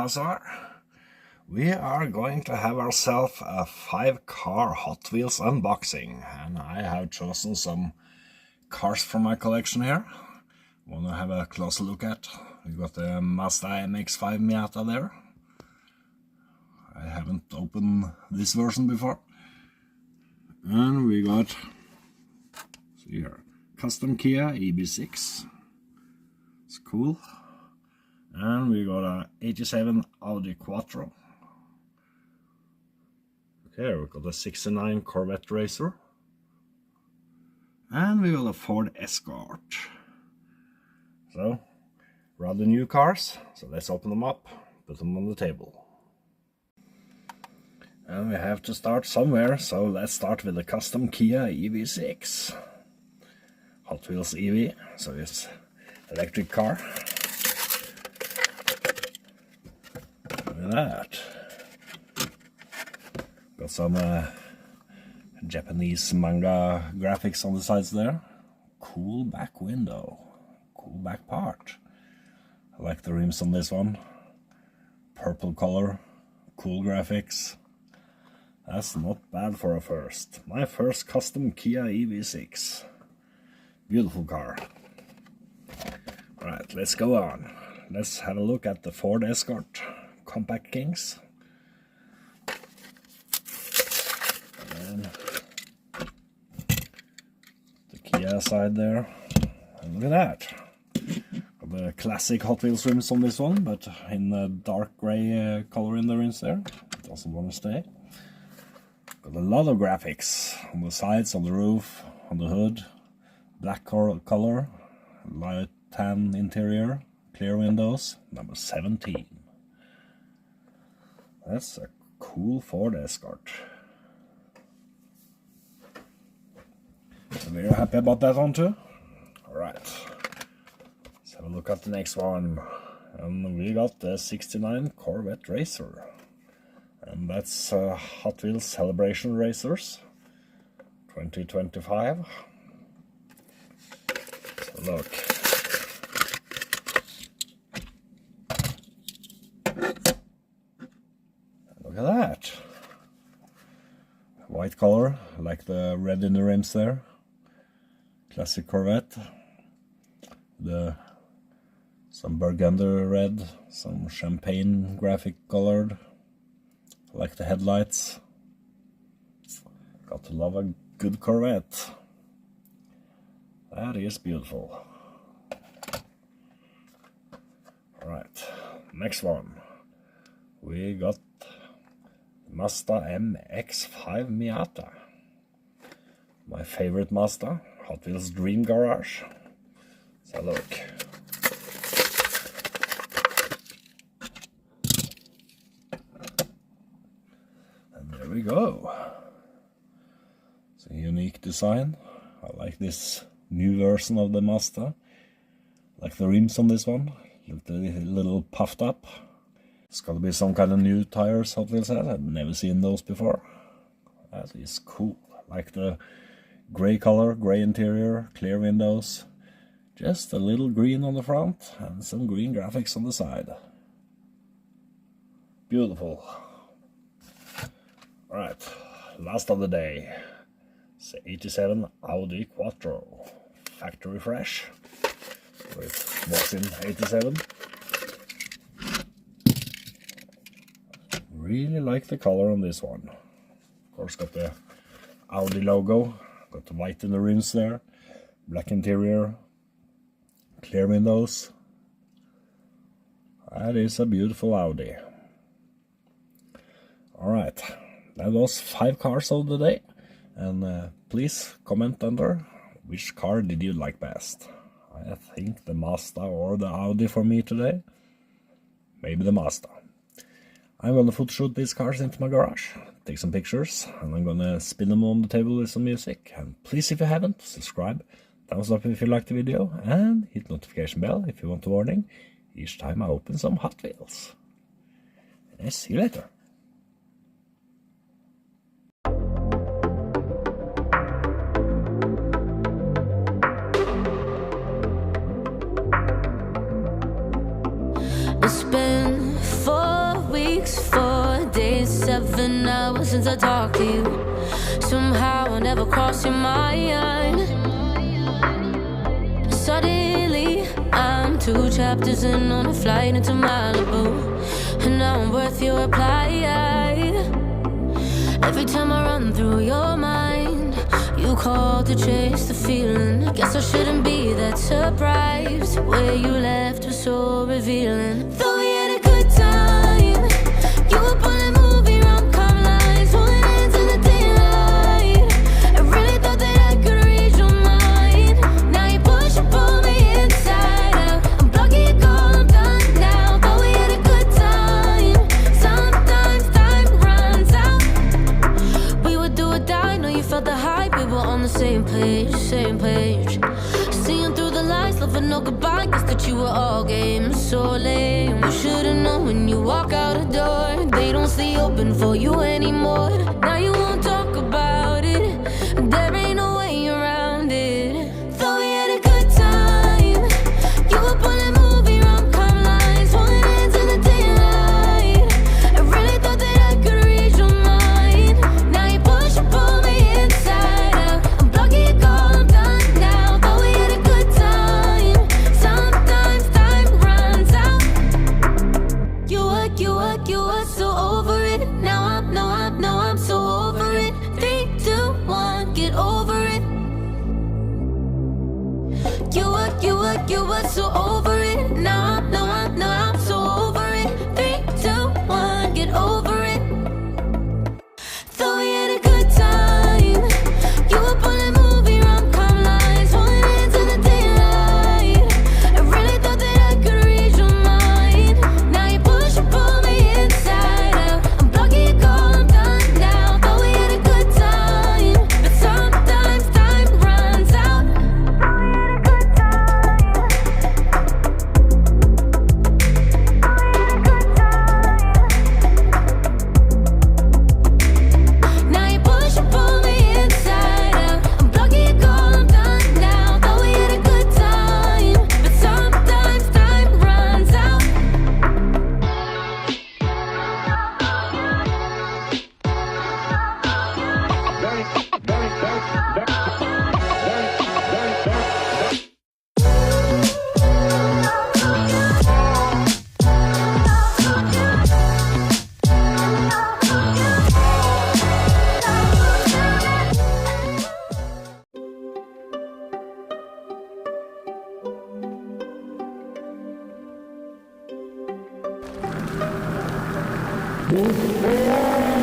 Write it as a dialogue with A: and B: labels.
A: Hazar. We are going to have ourselves a 5-car Hot Wheels unboxing, and I have chosen some cars from my collection here. Want to have a closer look at. We got the Mazda MX-5 Miata there. I haven't opened this version before. And we got, see here, custom Kia EB6. It's cool. And we got a 87 Audi Quattro. Okay, we got a 69 Corvette Racer. And we got a Ford Escort. So, rather new cars. So let's open them up, put them on the table. And we have to start somewhere, so let's start with the custom Kia EV6. Hot Wheels EV, so it's electric car. Look at that. Got some Japanese manga graphics on the sides there. Cool back window. Cool back part. I like the rims on this one. Purple color. Cool graphics. That's not bad for a first. My first custom Kia EV6. Beautiful car. Alright, let's go on. Let's have a look at the Ford Escort Compact Kings. And the Kia side there. And look at that. Got the classic Hot Wheels rims on this one, but in the dark grey color in the rims there. Doesn't want to stay. Got a lot of graphics on the sides, on the roof, on the hood. Black color, light tan interior, clear windows, number 17. That's a cool Ford Escort. I'm very happy about that one too. Alright, let's have a look at the next one. And we got the 69 Corvette Racer. And that's Hot Wheels Celebration Racers 2025. So look. Look at that. White color, like the red in the rims there. Classic Corvette. Some burgundy red, some champagne graphic colored. Like the headlights. Got to love a good Corvette. That is beautiful. Alright, next one. We got Mazda MX-5 Miata. My favorite Mazda. Hot Wheels Dream Garage. So look. There we go. It's a unique design. I like this new version of the Mazda. Like the rims on this one. Look a little puffed up. It's got to be some kind of new tires Hot Wheels has. I've never seen those before. That is cool. I like the grey color, grey interior, clear windows. Just a little green on the front and some green graphics on the side. Beautiful. Alright, last of the day. It's the 87 Audi Quattro. Factory fresh. It was in 87. Really like the color on this one. Of course, got the Audi logo. Got the white in the rims there. Black interior. Clear windows. That is a beautiful Audi. Alright. That was 5 cars of the day, and please comment under which car did you like best. I think the Mazda or the Audi for me today. Maybe the Mazda. I'm gonna photoshoot these cars into my garage, take some pictures, and I'm gonna spin them on the table with some music. And please, if you haven't, subscribe, thumbs up if you liked the video, and hit notification bell if you want a warning each time I open some Hot Wheels. And see you later.
B: It's been 4 nothing now since I talked to you. Somehow I never crossed your mind. Suddenly I'm 2 chapters in on a flight into Malibu, and now I'm worth your reply. Every time I run through your mind, you call to chase the feeling. Guess I shouldn't be that surprised. Where you left was so revealing. Thought we had a good time. You were pulling movie rom-com lines, holding hands in the daylight. I really thought that I could read your mind. Now you push and pull me inside out. I'm blocking your call, I'm done now. Thought we had a good time. Sometimes time runs out. We would do or die, know you felt the hype. We were on the same page, same page. Seeing through the lies, loving no goodbye. Guess that you were all game, so lame. You should've known when you walk out the door, they don't stay open for you anymore. Now you won't talk about it, there ain't no way around it. Thought we had a good time. You were pulling movie rom-com lines, holding hands in the daylight. I really thought that I could read your mind. Now you push and pull me inside out. I'm blocking your call, I'm done now. Thought we had a good time. Sometimes time runs out. You were so over it. Now I'm so over it. 3, 2, 1, get over it. You were so over it. Now I'm so over it. 3, 2, 1, get over it. Thought we had a good time. You were pulling movie rom-com lines, holding hands in the daylight. I really thought that I could read your mind. Now you push and pull me inside out. I'm blocking your call, I'm done now. Thought we had a good time, but sometimes time runs out. Now you push and pull me inside out. I'm blocking your call, I'm done now. Thought we had a good time, but sometimes time runs out.
C: Very